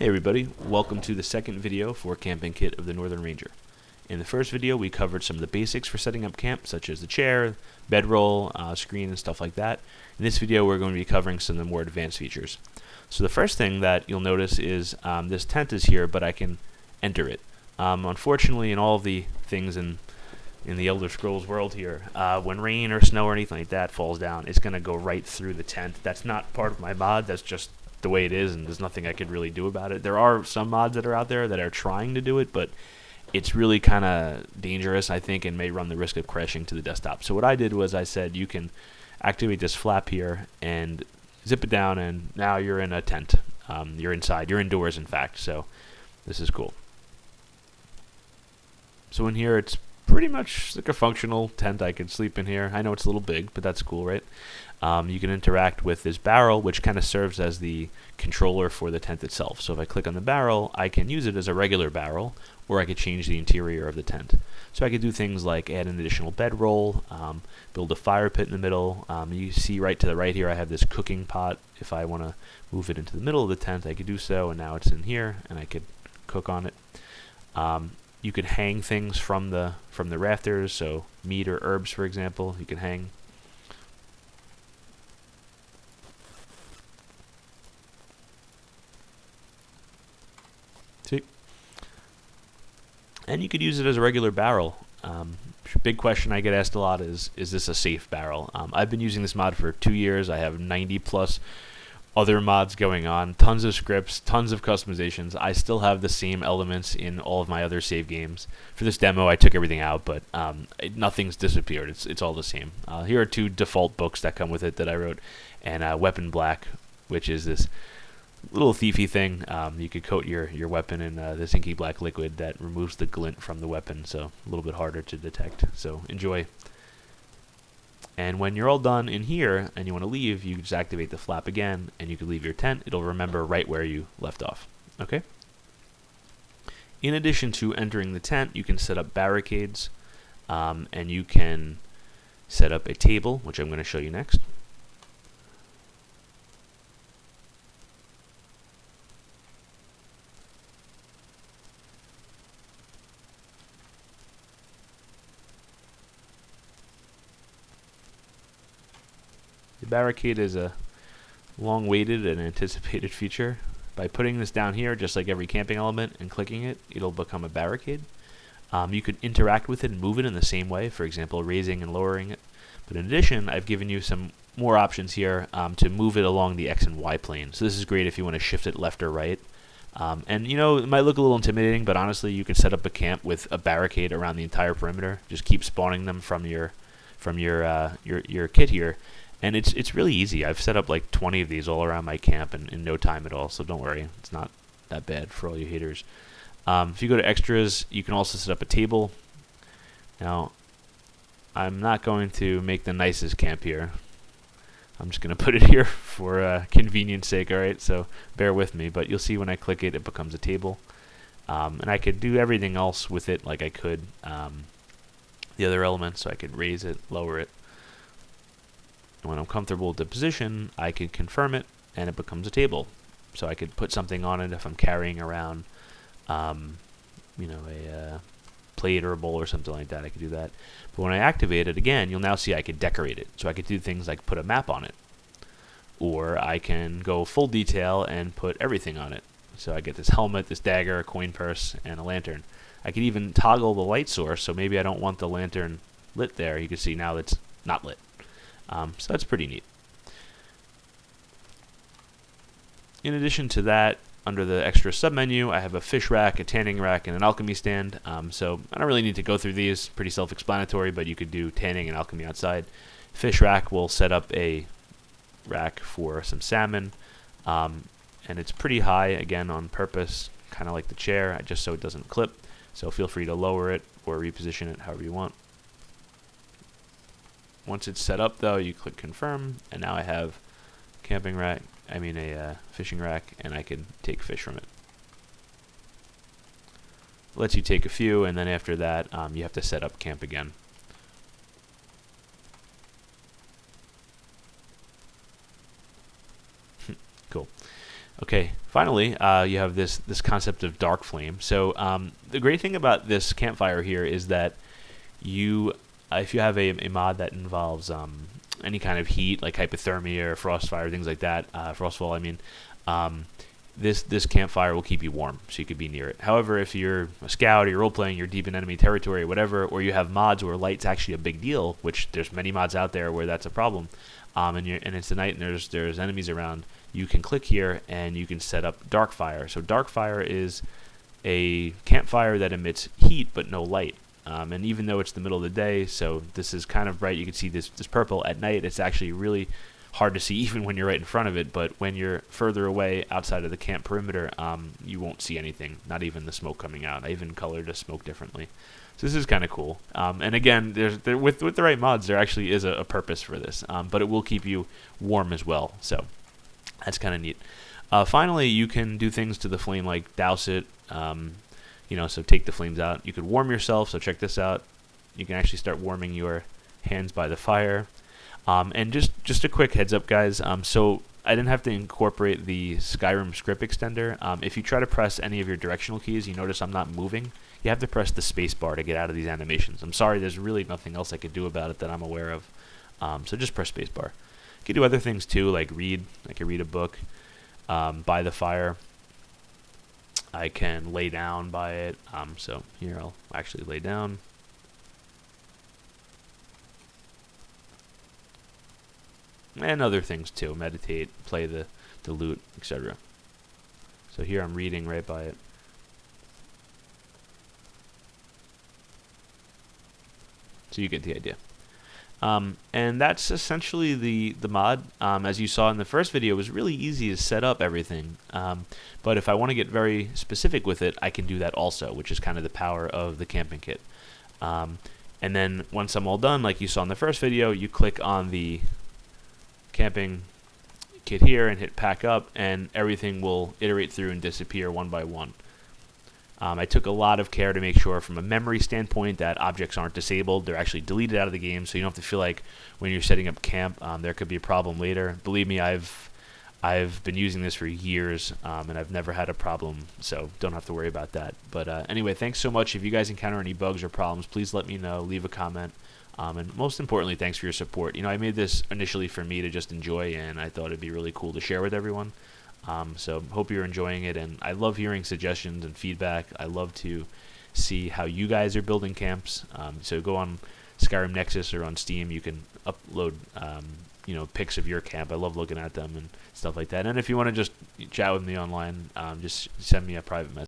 Hey everybody, welcome to the second video for Camping Kit of the Northern Ranger. In the first video we covered some of the basics for setting up camp, such as the chair, bedroll, screen, and stuff like that. In this video we're going to be covering some of the more advanced features. So the first thing that you'll notice is this tent is here, but I can enter it. Unfortunately, in all of the things in the Elder Scrolls world here, when rain or snow or anything like that falls down, it's going to go right through the tent. That's not part of my mod, that's just the way it is, and there's nothing I could really do about it. There are some mods that are out there that are trying to do it, but it's really kind of dangerous, I think, and may run the risk of crashing to the desktop. So what I did was I said you can activate this flap here and zip it down, and now you're in a tent. You're inside. You're indoors, in fact, so this is cool. So in here it's pretty much like a functional tent. I could sleep in here. I know it's a little big, but that's cool, right? You can interact with this barrel, which kind of serves as the controller for the tent itself. So if I click on the barrel, I can use it as a regular barrel, or I could change the interior of the tent. So I could do things like add an additional bedroll, build a fire pit in the middle. You see right to the right here I have this cooking pot. If I want to move it into the middle of the tent, I could do so, and now it's in here, and I could cook on it. You could hang things from the rafters, so meat or herbs, for example, you can hang. See? And you could use it as a regular barrel. Big question I get asked a lot is this a safe barrel? I've been using this mod for 2 years. I have 90 plus other mods going on, tons of scripts, tons of customizations. I still have the same elements in all of my other save games. For this demo, I took everything out, but nothing's disappeared. It's all the same. Here are 2 default books that come with it that I wrote, and Weapon Black, which is this little thiefy thing. You could coat your weapon in this inky black liquid that removes the glint from the weapon, so a little bit harder to detect. So enjoy. And when you're all done in here and you want to leave, you just activate the flap again, and you can leave your tent. It'll remember right where you left off. Okay? In addition to entering the tent, you can set up barricades, and you can set up a table, which I'm going to show you next. The barricade is a long-awaited and anticipated feature. By putting this down here, just like every camping element, and clicking it, it'll become a barricade. You can interact with it and move it in the same way, for example, raising and lowering it. But in addition, I've given you some more options here to move it along the X and Y plane. So this is great if you want to shift it left or right. And you know, it might look a little intimidating, but honestly, you can set up a camp with a barricade around the entire perimeter. Just keep spawning them from your kit here. And it's really easy. I've set up like 20 of these all around my camp in no time at all, so don't worry. It's not that bad for all you haters. If you go to extras, you can also set up a table. Now, I'm not going to make the nicest camp here. I'm just going to put it here for convenience sake, alright? So bear with me, but you'll see when I click it, it becomes a table. And I could do everything else with it like I could the other elements, so I could raise it, lower it. When I'm comfortable with the position, I can confirm it, and it becomes a table. So I could put something on it if I'm carrying around, you know, a plate or a bowl or something like that. I could do that. But when I activate it again, you'll now see I could decorate it. So I could do things like put a map on it, or I can go full detail and put everything on it. So I get this helmet, this dagger, a coin purse, and a lantern. I could even toggle the light source, so maybe I don't want the lantern lit there. You can see now it's not lit. So that's pretty neat. In addition to that, under the extra submenu, I have a fish rack, a tanning rack, and an alchemy stand. So I don't really need to go through these, pretty self-explanatory, but you could do tanning and alchemy outside. Fish rack will set up a rack for some salmon, and it's pretty high, again, on purpose, kind of like the chair, just so it doesn't clip. So feel free to lower it or reposition it however you want. Once it's set up, though, you click confirm, and now I have a fishing rack, and I can take fish from it. Lets you take a few, and then after that, you have to set up camp again. Cool. Okay, finally, you have this concept of dark flame. So the great thing about this campfire here is that if you have a mod that involves any kind of heat, like hypothermia or frostfire, things like that, frostfall, I mean, this campfire will keep you warm, so you could be near it. However, if you're a scout or you're role-playing, you're deep in enemy territory or whatever, or you have mods where light's actually a big deal, which there's many mods out there where that's a problem, and it's the night and there's enemies around, you can click here and you can set up dark fire. So dark fire is a campfire that emits heat but no light. And even though it's the middle of the day, so this is kind of bright, you can see this purple at night. It's actually really hard to see even when you're right in front of it, but when you're further away outside of the camp perimeter, you won't see anything, not even the smoke coming out. I even colored the smoke differently. So this is kind of cool. And again, with the right mods, there actually is a purpose for this, but it will keep you warm as well. So that's kind of neat. Finally, you can do things to the flame like douse it, so take the flames out. You could warm yourself, so check this out. You can actually start warming your hands by the fire. And just a quick heads up, guys. So I didn't have to incorporate the Skyrim script extender. If you try to press any of your directional keys, you notice I'm not moving. You have to press the space bar to get out of these animations. I'm sorry, there's really nothing else I could do about it that I'm aware of. So just press space bar. You can do other things too, like read. I can read a book by the fire. I can lay down by it. So here I'll actually lay down. And other things too, meditate, play the lute, etc. So here I'm reading right by it. So you get the idea. And that's essentially the mod. As you saw in the first video, it was really easy to set up everything. But if I want to get very specific with it, I can do that also, which is kind of the power of the camping kit. And then once I'm all done, like you saw in the first video, you click on the camping kit here and hit pack up, and everything will iterate through and disappear one by one. I took a lot of care to make sure from a memory standpoint that objects aren't disabled. They're actually deleted out of the game, so you don't have to feel like when you're setting up camp there could be a problem later. Believe me, I've been using this for years, and I've never had a problem, so don't have to worry about that. But anyway, thanks so much. If you guys encounter any bugs or problems, please let me know. Leave a comment. And most importantly, thanks for your support. I made this initially for me to just enjoy, and I thought it'd be really cool to share with everyone. So hope you're enjoying it, and I love hearing suggestions and feedback. I love to see how you guys are building camps. So go on Skyrim Nexus or on Steam. You can upload pics of your camp. I love looking at them and stuff like that. And if you want to just chat with me online, just send me a private message.